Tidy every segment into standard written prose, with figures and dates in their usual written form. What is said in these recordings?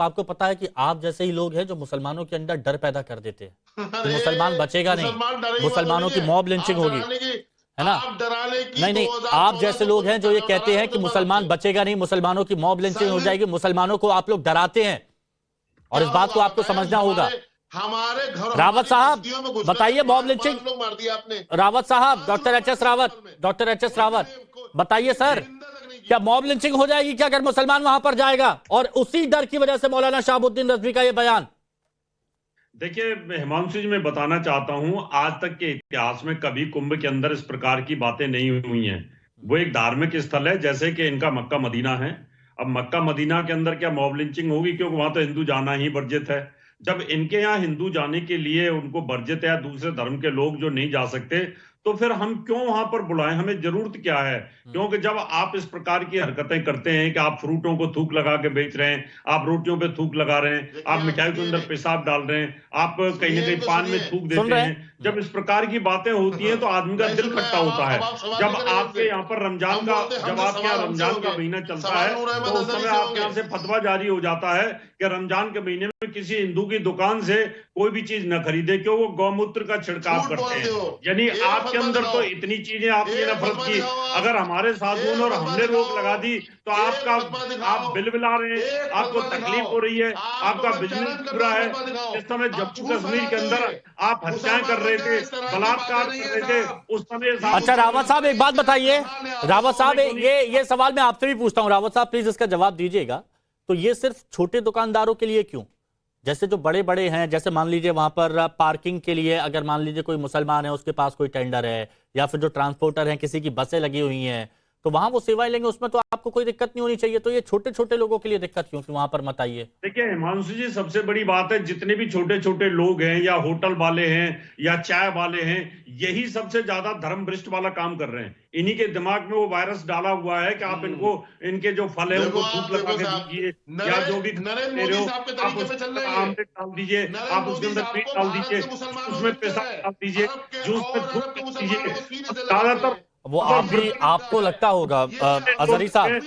आपको पता है कि आप जैसे ही लोग हैं जो मुसलमानों के अंदर डर पैदा कर देते हैं कि मुसलमान बचेगा नहीं, मुसलमानों की मॉब लिंचिंग होगी, है ना? आप डराने की नहीं नहीं, 2014 आप जैसे लोग हैं जो ये कहते हैं कि मुसलमान बचेगा नहीं, मुसलमानों की मॉब लिंचिंग हो जाएगी, मुसलमानों को आप लोग डराते हैं और इस बात को आपको समझना होगा। हमारे घर रावत साहब बताइए, मॉब लिंचिंग, लोग मार दिया आपने। रावत साहब, doctor HS. Rawat, doctor HS. Rawat बताइए सर, क्या मॉब लिंचिंग हो जाएगी क्या अगर मुसलमान वहां पर जाएगा? और उसी डर की वजह से मौलाना शहाबुद्दीन रज़वी का ये बयान। देखिए हिमांशु जी, मैं बताना चाहता हूं, आज तक के इतिहास में कभी कुंभ के अंदर इस प्रकार की बातें नहीं हुई हैं। वो एक धार्मिक स्थल है, जैसे कि इनका मक्का मदीना है। अब मक्का मदीना के अंदर क्या मॉब लिंचिंग होगी? क्योंकि वहां तो हिंदू जाना ही वर्जित है। जब इनके यहाँ हिंदू जाने के लिए उनको वर्जित है, दूसरे धर्म के लोग जो नहीं जा सकते, तो फिर हम क्यों वहां पर बुलाएं? हमें जरूरत क्या है? क्योंकि जब आप इस प्रकार की हरकतें करते हैं कि आप फ्रूटों को थूक लगा के बेच रहे हैं, आप रोटियों पे थूक लगा रहे हैं, आप मिठाई के अंदर पेशाब डाल रहे हैं, आप कहीं ना कहीं पान में थूक देते हैं, जब इस प्रकार की बातें होती हैं तो आदमी का दिल खट्टा होता है। जब आपके यहाँ पर रमजान का, जब आपके यहाँ रमजान का महीना चलता है तो उस समय आपके यहाँ से फतवा जारी हो जाता है कि रमजान के महीने में किसी हिंदू की दुकान से कोई भी चीज न खरीदे, क्यों? वो गौमूत्र का छिड़काव करते हैं। यानी आपके अंदर तो इतनी चीजें, आपने नफरत की। अगर हमारे साधुओं और हमने रोक लगा दी तो आप बिलबिला रहे हैं, आपको तकलीफ हो रही है, आपका बिजनेस पूरा है। इस समय जम्मू कश्मीर के अंदर आप हत्याएं कर रहे थे, बलात्कार कर रहे थे, उस समय। अच्छा रावत साहब एक बात बताइए, रावत साहब ये सवाल मैं आपसे भी पूछता हूं, रावत साहब प्लीज इसका जवाब दीजिएगा। तो ये सिर्फ छोटे दुकानदारों के लिए क्यों? जैसे जो बड़े बड़े हैं, जैसे मान लीजिए वहां पर पार्किंग के लिए अगर मान लीजिए कोई मुसलमान है, उसके पास कोई टेंडर है, या फिर जो ट्रांसपोर्टर हैं, किसी की बसें लगी हुई हैं, तो वहां वो सेवाएं लेंगे, उसमें तो आपको कोई दिक्कत नहीं होनी चाहिए। तो ये छोटे छोटे लोगों के लिए दिक्कत क्यों कि वहां पर मत आइए? देखिए हिमांशु जी, सबसे बड़ी बात है, जितने भी छोटे छोटे लोग हैं या होटल वाले हैं या चाय वाले हैं, यही सबसे ज्यादा धर्म भ्रष्ट वाला काम कर रहे हैं। इन्हीं के दिमाग में वो वायरस डाला हुआ है कि आप इनको, इनके जो फल है उनको थूक लगा के दीजिए, या जो भी नरेंद्र मोदी साहब के तरीके पे चल रहे हैं। आमलेट डाल दीजिए, आप उसके अंदर मीट डाल दीजिए, उसमें पेशाब डाल दीजिए, जूस में थूक दीजिए। ज्यादातर वो आपको लगता होगा अजहरी साहब,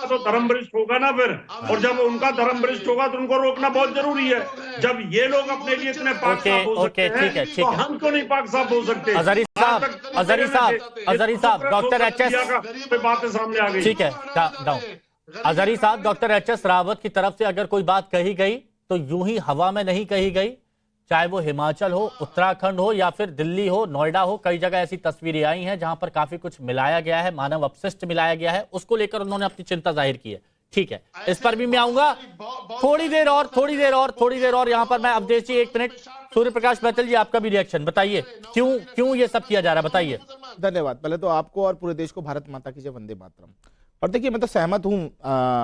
तो धर्म भ्रष्ट होगा ना फिर, और जब उनका धर्म भ्रष्ट होगा तो उनको रोकना बहुत जरूरी है। जब ये लोग अपने लिए इतने पाक साफ हो सकते हैं, तो हम क्यों नहीं पाक साफ हो सकते? अजहरी साहब, डॉक्टर एच.एस. पे बातें सामने आ गई। ठीक है, अजहरी साहब, डॉक्टर एच.एस. रावत की तरफ से अगर कोई बात कही गई तो यूं ही हवा में नहीं कही गई, चाहे वो हिमाचल हो, उत्तराखंड हो, या फिर दिल्ली हो, नोएडा हो, कई जगह ऐसी तस्वीरें आई हैं जहां पर काफी कुछ मिलाया गया है, मानव अपशिष्ट मिलाया गया है, उसको लेकर उन्होंने अपनी चिंता जाहिर की है। ठीक है, इस पर भी मैं आऊंगा थोड़ी देर और यहां पर मैं अवधेश जी 1 मिनट। सूर्य प्रकाश बैतल जी, आपका भी रिएक्शन बताइए, क्यों ये सब किया जा रहा है, बताइए। धन्यवाद। पहले तो आपको और पूरे देश को भारत माता की जय, वंदे मातरम। और देखिए, मैं तो सहमत हूं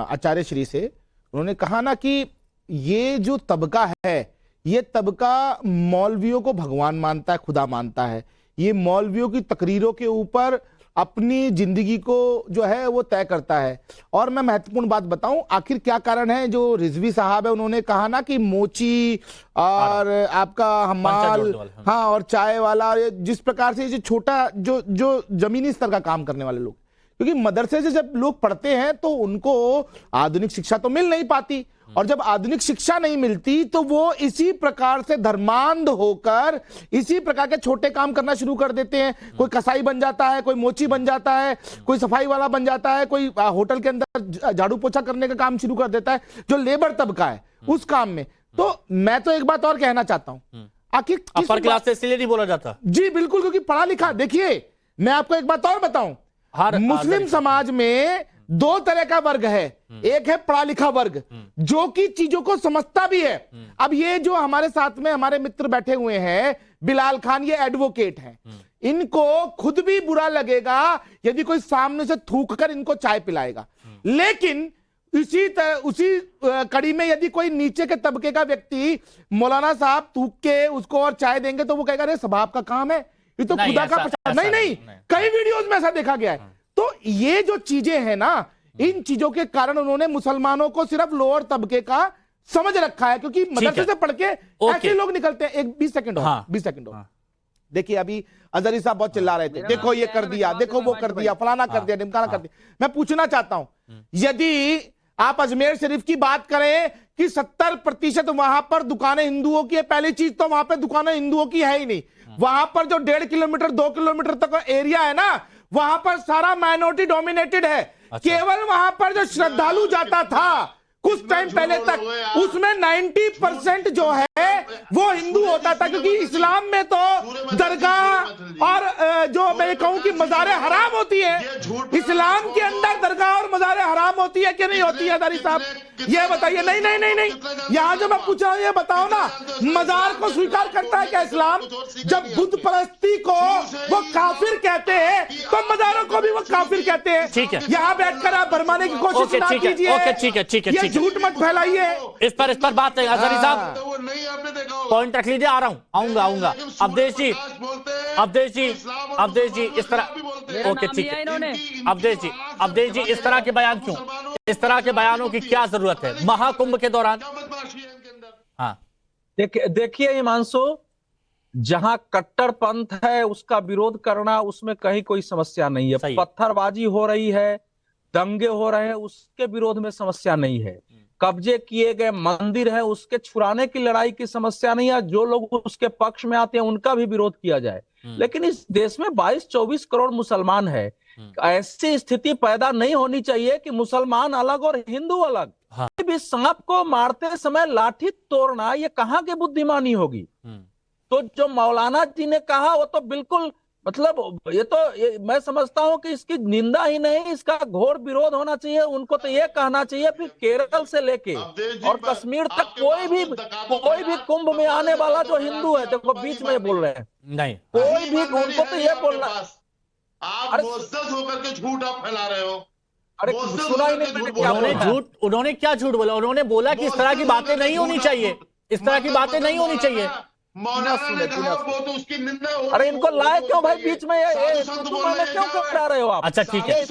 आचार्य श्री से। उन्होंने कहा ना कि ये जो तबका है, ये तबका मौलवियों को भगवान मानता है, खुदा मानता है। ये मौलवियों की तकरीरों के ऊपर अपनी जिंदगी को जो है वो तय करता है। और मैं महत्वपूर्ण बात बताऊं, आखिर क्या कारण है? जो रिजवी साहब है उन्होंने कहा ना कि मोची और आपका हमाल, हाँ, और चाय वाला, जिस प्रकार से जो छोटा जो जमीनी स्तर का काम करने वाले लोग, क्योंकि मदरसे से जब लोग पढ़ते हैं तो उनको आधुनिक शिक्षा तो मिल नहीं पाती, और जब आधुनिक शिक्षा नहीं मिलती तो वो इसी प्रकार से धर्मांध होकर इसी प्रकार के छोटे काम करना शुरू कर देते हैं। कोई कसाई बन जाता है, कोई मोची बन जाता है, कोई सफाई वाला बन जाता है, कोई होटल के अंदर झाड़ू पोछा करने का काम शुरू कर देता है, जो लेबर तबका है उस काम में। तो मैं तो एक बात और कहना चाहता हूं, आखिर अपर क्लास से इसलिए नहीं बोला जाता? जी बिल्कुल, क्योंकि पढ़ा लिखा। देखिए, मैं आपको एक बात और बताऊं, मुस्लिम समाज में 2 तरह का वर्ग है। एक है पढ़ा लिखा वर्ग, जो कि चीजों को समझता भी है। अब ये जो हमारे साथ में हमारे मित्र बैठे हुए हैं, बिलाल खान, ये एडवोकेट हैं। इनको खुद भी बुरा लगेगा यदि कोई सामने से थूक कर इनको चाय पिलाएगा, लेकिन उसी कड़ी में यदि कोई नीचे के तबके का व्यक्ति मौलाना साहब थूक के उसको और चाय देंगे तो वो कहेगा अरे सब आपका काम है, ये तो खुदा का प्रचार। नहीं, कई वीडियोस में ऐसा देखा गया है। तो ये जो चीजें हैं ना, इन चीजों के कारण उन्होंने मुसलमानों को सिर्फ लोअर तबके का समझ रखा है, क्योंकि मदरसे से पढ़ के ऐसे लोग निकलते हैं। एक 20 सेकंड और 20 सेकंड और देखिए, अभी अजहरी साहब बहुत चिल्ला रहे थे, देखो ये कर दिया, देखो वो कर दिया, फलाना कर दिया, ढिमकाना कर दिया। मैं पूछना चाहता हूं, यदि आप अजमेर शरीफ की बात करें कि 70% वहां पर दुकानें हिंदुओं की है। पहली चीज तो वहां पे दुकानें हिंदुओं की है ही नहीं। वहां पर जो 1.5 किलोमीटर 2 किलोमीटर तक का एरिया है ना, वहां पर सारा माइनॉरिटी डोमिनेटेड है। केवल वहां पर जो श्रद्धालु जाता था कुछ टाइम पहले तक, उसमें 90% जो है वो हिंदू होता था, क्योंकि इस्लाम में तो दरगाह और जो मैं कहूं कि मज़ारे हराम होती है। इस्लाम के अंदर दरगाह और मज़ारे हराम होती है कि नहीं होती है दारी साहब, ये बताइए। नहीं नहीं नहीं नहीं, यहां जो मैं पूछा हूं ये बताओ ना, मजार को स्वीकार करता है क्या इस्लाम? जब बुद्ध परस्ती को वो काफिर कहते हैं तो मजारों को भी वो काफिर कहते हैं। ठीक है, यहाँ बैठकर आप भरमाने की कोशिश ना कीजिए। ओके, ठीक है, ठीक है, ये झूठ मत फैलाइए। इस पर बात है अजहरी साहब, तो वो नहीं आपने देखा होगा। पॉइंट रख लीजिए, आ रहा हूं, आऊंगा। अवधेश जी, इस तरह, ओके ठीक है, अवधेश जी इस तरह के बयान क्यों, इस तरह के बयानों की क्या जरूरत है महाकुंभ के दौरान? हाँ देखिए हिमांशु, जहां कट्टरपंथ है उसका विरोध करना, उसमें कहीं कोई समस्या नहीं है। पत्थरबाजी हो रही है, दंगे हो रहे हैं, उसके विरोध में समस्या नहीं है। कब्जे किए गए मंदिर है, उसके छुड़ाने की लड़ाई की समस्या नहीं है। जो लोग उसके पक्ष में आते हैं उनका भी विरोध किया जाए। लेकिन इस देश में 22-24 करोड़ मुसलमान है। ऐसी स्थिति पैदा नहीं होनी चाहिए कि मुसलमान अलग और हिंदू अलग। हाँ। भी सांप को मारते समय लाठी तोड़ना, ये कहाँ की बुद्धिमानी होगी? तो जो मौलाना जी ने कहा वो तो बिल्कुल, मतलब ये मैं समझता हूं कि इसकी निंदा ही नहीं, इसका घोर विरोध होना चाहिए। उनको तो ये कहना चाहिए फिर केरल से लेके और कश्मीर तक कोई भी कुंभ में आने वाला जो हिंदू है, देखो बीच में बोल रहे हैं, नहीं कोई भी, उनको तो ये बोलना। आप मुस्तद होकर के झूठ आप फैला रहे हो। अरे सुना ही नहीं मैंने क्या बोला। उन्होंने क्या झूठ बोला? उन्होंने बोला कि इस तरह की बातें नहीं होनी चाहिए, इस तरह की बातें नहीं होनी चाहिए। मौलाना ने कहा वो तो उसकी निंदा हो। अरे इनको लाए क्यों भाई बीच में? क्यों करा रहे हो आप? अच्छा ठीक है,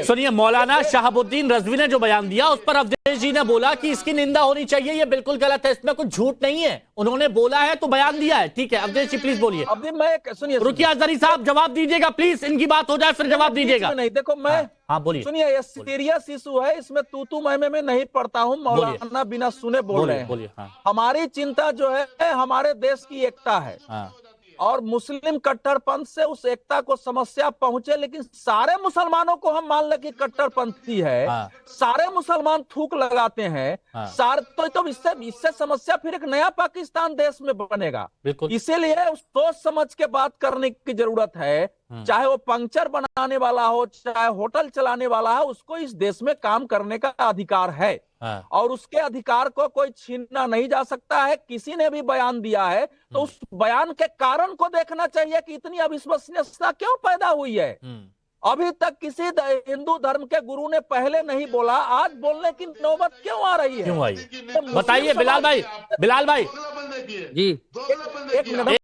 सुनिए मौलाना शहाबुद्दीन रजवी ने जो बयान दिया उस पर अवधेश जी ने बोला कि इसकी निंदा होनी चाहिए, ये बिल्कुल गलत है, इसमें कुछ झूठ नहीं है। उन्होंने बोला है तो बयान दिया है, ठीक है। अवधेश जी प्लीज बोलिए। अभी मैं सुनिए, रुकिए अजहरी साहब, जवाब दीजिएगा प्लीज, इनकी बात हो जाए फिर जवाब दीजिएगा। नहीं देखो मैं, हाँ बोलिए। सुनिए, ये सीरियस इशू है, इसमें तू मैं नहीं पढ़ता हूँ। मौलाना बिना सुने बोल रहे हैं। हाँ। हमारी चिंता जो है हमारे देश की एकता है। हाँ। और मुस्लिम कट्टरपंथ से उस एकता को समस्या पहुंचे, लेकिन सारे मुसलमानों को हम मान लें कि कट्टरपंथी है। हाँ। सारे मुसलमान थूक लगाते हैं। हाँ। सारे तो इससे समस्या फिर एक नया पाकिस्तान देश में बनेगा। इसीलिए उस सोच समझ के बात करने की जरूरत है। चाहे वो पंक्चर बनाने वाला हो, चाहे होटल चलाने वाला हो, उसको इस देश में काम करने का अधिकार है। हाँ। और उसके अधिकार को कोई छीनना नहीं जा सकता है। किसी ने भी बयान दिया है तो उस बयान के कारण को देखना चाहिए कि इतनी अविश्वसनीयता क्यों पैदा हुई है। अभी तक किसी हिंदू धर्म के गुरु ने पहले नहीं बोला, आज बोलने की नौबत क्यों आ रही है? क्यों आई? बताइए बिलाल भाई। जी एक मिनट।